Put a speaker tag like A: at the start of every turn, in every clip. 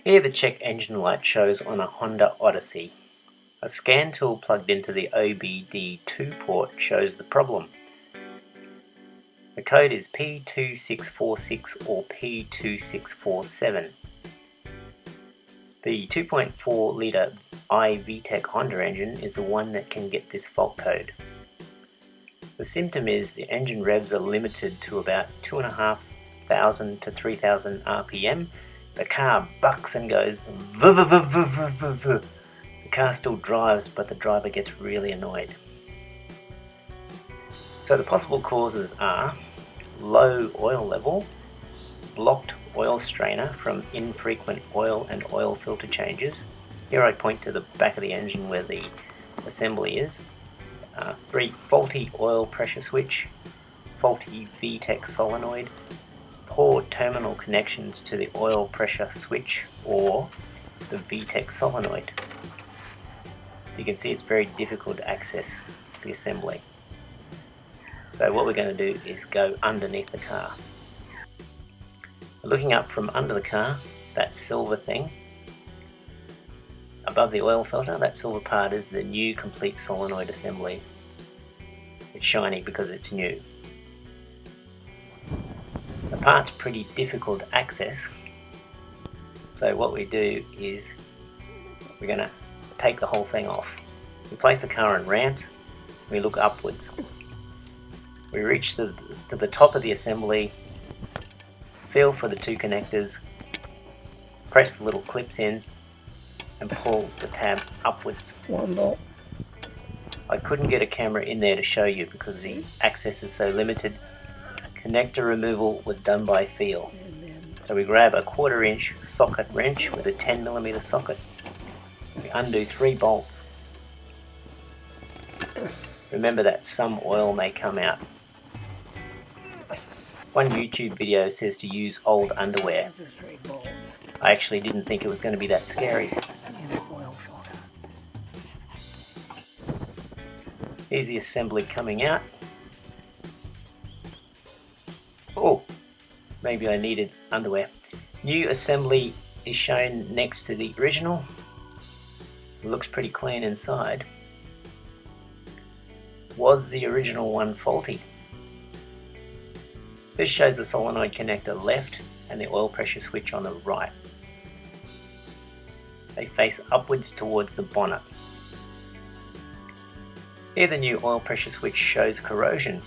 A: Here the check engine light shows on a Honda Odyssey. A scan tool plugged into the OBD2 port shows the problem. The code is P2646 or P2647. The 2.4 litre I-Vtec Honda engine is the one that can get this fault code. The symptom is the engine revs are limited to about 2,500 to 3,000 RPM. The car bucks and goes vuh. The car still drives, but the driver gets really annoyed. So the possible causes are low oil level, blocked oil strainer from infrequent oil and oil filter changes. Here I point to the back of the engine where the assembly is. 3. Faulty oil pressure switch, faulty Vtech solenoid, poor terminal connections to the oil pressure switch or the Vtech solenoid. You can see it's very difficult to access the assembly. So what we're going to do is go underneath the car. Looking up from under the car, that silver thing above the oil filter, that silver part is the new complete solenoid assembly. It's shiny because it's new. The part's pretty difficult to access, so what we do is we're going to take the whole thing off. We place the car in ramps, we look upwards. We reach to the top of the assembly, feel for the two connectors, press the little clips in and pull the tabs upwards. I couldn't get a camera in there to show you because the access is so limited. Connector removal was done by feel. So we grab a 1/4 inch socket wrench with a 10mm socket. We undo 3 bolts. Remember that some oil may come out. One YouTube video says to use old underwear. I actually didn't think it was going to be that scary. Here's the assembly coming out. Oh, maybe I needed underwear. New assembly is shown next to the original. It looks pretty clean inside. Was the original one faulty? This shows the solenoid connector left and the oil pressure switch on the right. They face upwards towards the bonnet. Here the new oil pressure switch shows corrosion.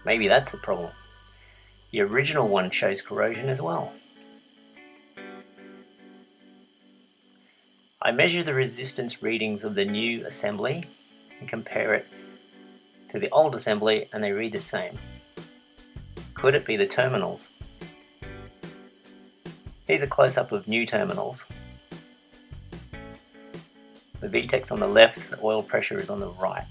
A: Maybe that's the problem. The original one shows corrosion as well. I measure the resistance readings of the new assembly and compare it to the old assembly and they read the same. Could it be the terminals? Here's a close-up of new terminals. The Vtech's on the left, the oil pressure is on the right.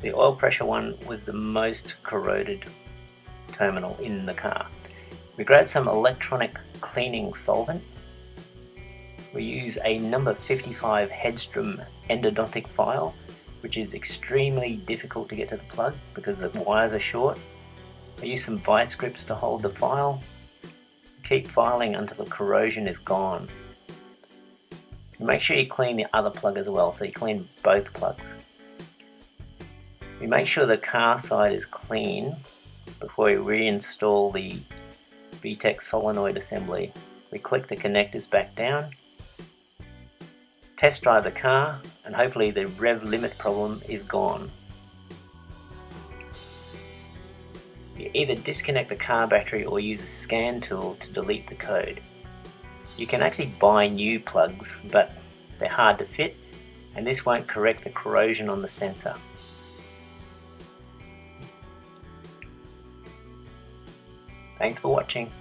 A: The oil pressure one was the most corroded terminal in the car. We grabbed some electronic cleaning solvent. We use a number 55 hedstrom endodontic file, which is extremely difficult to get to the plug because the wires are short. I use some vice grips to hold the file. Keep filing until the corrosion is gone. Make sure you clean the other plug as well, so you clean both plugs. We make sure the car side is clean before we reinstall the Vtech solenoid assembly. We click the connectors back down, test drive the car, and hopefully the rev limit problem is gone. You either disconnect the car battery or use a scan tool to delete the code. You can actually buy new plugs, but they're hard to fit, and this won't correct the corrosion on the sensor. Thanks for watching.